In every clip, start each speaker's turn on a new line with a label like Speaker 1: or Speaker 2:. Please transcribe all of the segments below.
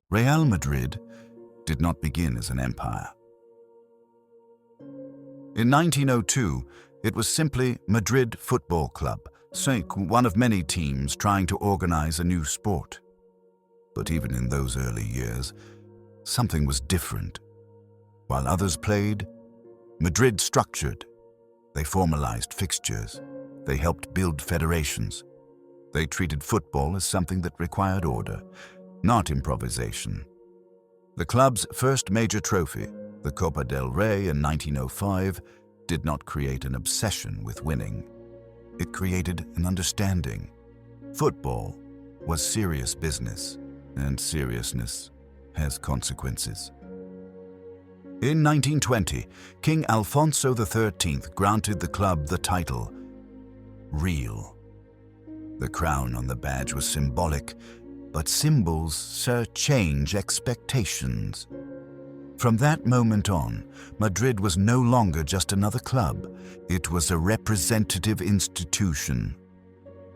Speaker 1: Real Madrid did not begin as an empire. In 1902, it was simply Madrid Football Club, one of many teams trying to organize a new sport. But even in those early years, something was different. While others played, Madrid structured. They formalized fixtures. They helped build federations. They treated football as something that required order, not improvisation. The club's first major trophy, the Copa del Rey in 1905, did not create an obsession with winning. It created an understanding. Football was serious business, and seriousness has consequences. In 1920, King Alfonso XIII granted the club the title Real. The crown on the badge was symbolic, but symbols change expectations. From that moment on, Madrid was no longer just another club. It was a representative institution.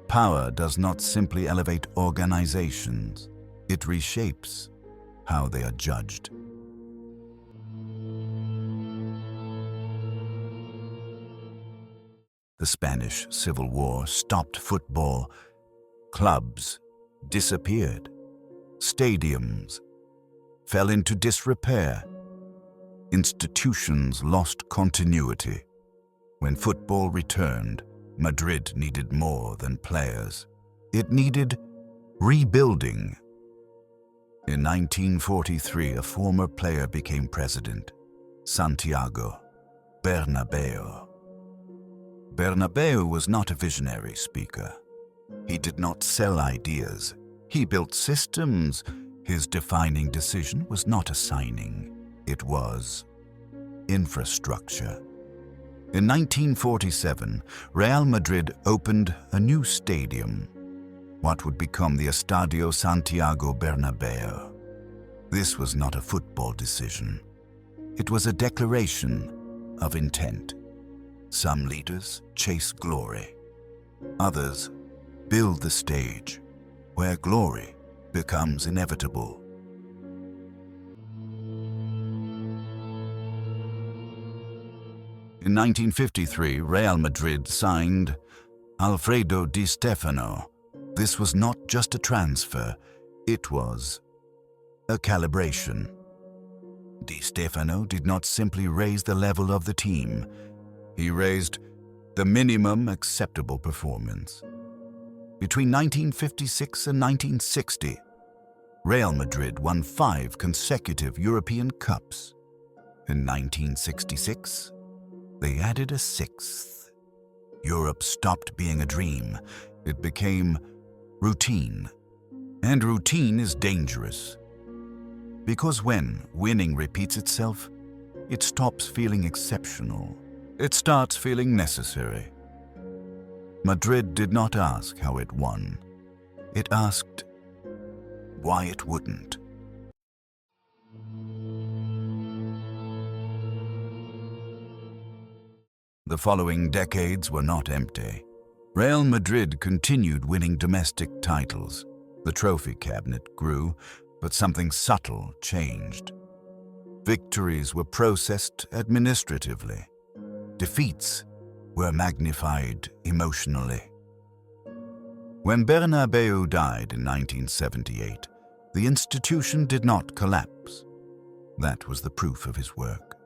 Speaker 1: Power does not simply elevate organizations. It reshapes how they are judged. The Spanish Civil War stopped football. Clubs disappeared. Stadiums fell into disrepair. Institutions lost continuity. When football returned, Madrid needed more than players. It needed rebuilding. In 1943, a former player became president, Santiago Bernabéu. Bernabéu was not a visionary speaker. He did not sell ideas. He built systems. His defining decision was not a signing. It was infrastructure. In 1947, Real Madrid opened a new stadium, what would become the Estadio Santiago Bernabéu. This was not a football decision. It was a declaration of intent. Some leaders chase glory. Others build the stage where glory becomes inevitable. In 1953, Real Madrid signed Alfredo Di Stefano. This was not just a transfer, it was a calibration. Di Stefano did not simply raise the level of the team, he raised the minimum acceptable performance. Between 1956 and 1960, Real Madrid won 5 consecutive European Cups. In 1966, they added a 6th. Europe stopped being a dream. It became routine. And routine is dangerous. Because when winning repeats itself, it stops feeling exceptional. It starts feeling necessary. Madrid did not ask how it won. It asked why it wouldn't. The following decades were not empty. Real Madrid continued winning domestic titles. The trophy cabinet grew, but something subtle changed. Victories were processed administratively. Defeats were magnified emotionally. When Bernabéu died in 1978, the institution did not collapse. That was the proof of his work.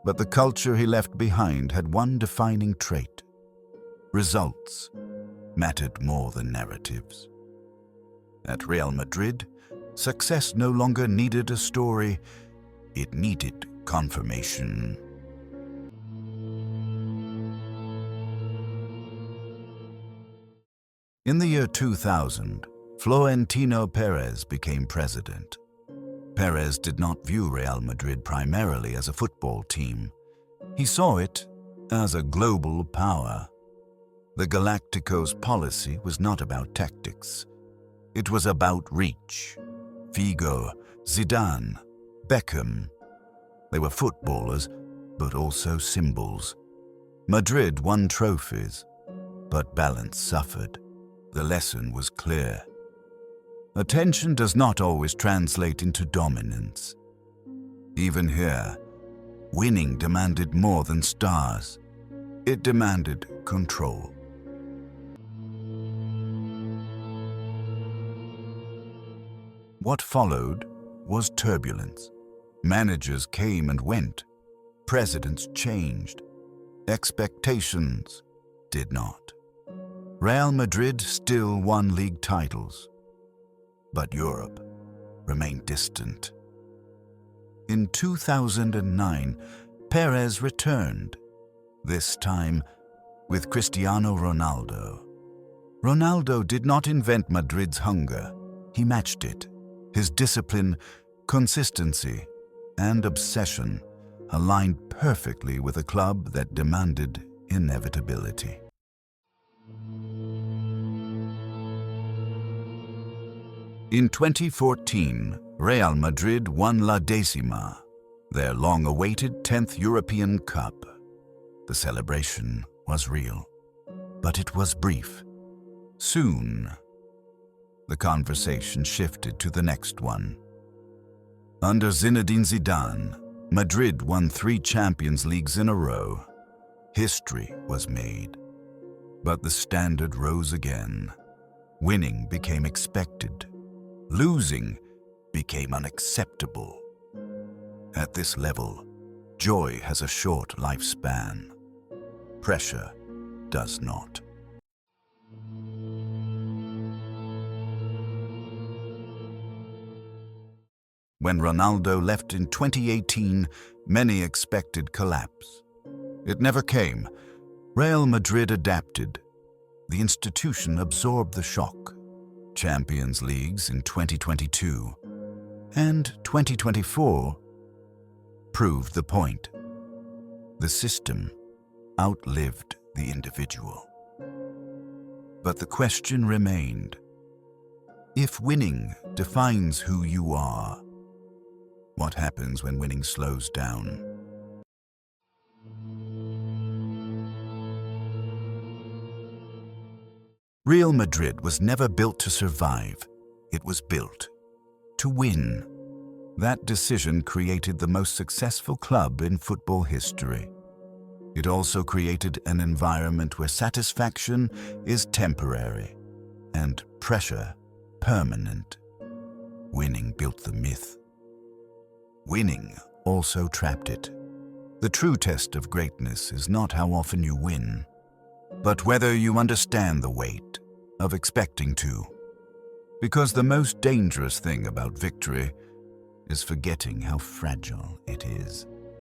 Speaker 1: But the culture he left behind had one defining trait. Results mattered more than narratives. At Real Madrid, success no longer needed a story, it needed confirmation. In the year 2000, Florentino Perez became president. Perez did not view Real Madrid primarily as a football team. He saw it as a global power. The Galacticos policy was not about tactics. It was about reach. Figo, Zidane, Beckham. They were footballers, but also symbols. Madrid won trophies, but balance suffered. The lesson was clear. Attention does not always translate into dominance. Even here, winning demanded more than stars. It demanded control. What followed was turbulence. Managers came and went. Presidents changed. Expectations did not. Real Madrid still won league titles, but Europe remained distant. In 2009, Perez returned, this time with Cristiano Ronaldo. Ronaldo did not invent Madrid's hunger. He matched it. His discipline, consistency, and obsession aligned perfectly with a club that demanded inevitability. In 2014, Real Madrid won La Décima, their long-awaited 10th European Cup. The celebration was real, but it was brief. Soon, the conversation shifted to the next one. Under Zinedine Zidane, Madrid won 3 Champions Leagues in a row. History was made. But the standard rose again. Winning became expected. Losing became unacceptable. At this level, joy has a short lifespan. Pressure does not. When Ronaldo left in 2018, many expected collapse. It never came. Real Madrid adapted. The institution absorbed the shock. Champions Leagues in 2022 and 2024 proved the point. The system outlived the individual. But the question remained: if winning defines who you are, what happens when winning slows down? Real Madrid was never built to survive. It was built to win. That decision created the most successful club in football history. It also created an environment where satisfaction is temporary and pressure permanent. Winning built the myth. Winning also trapped it. The true test of greatness is not how often you win, but whether you understand the weight of expecting to. Because the most dangerous thing about victory is forgetting how fragile it is.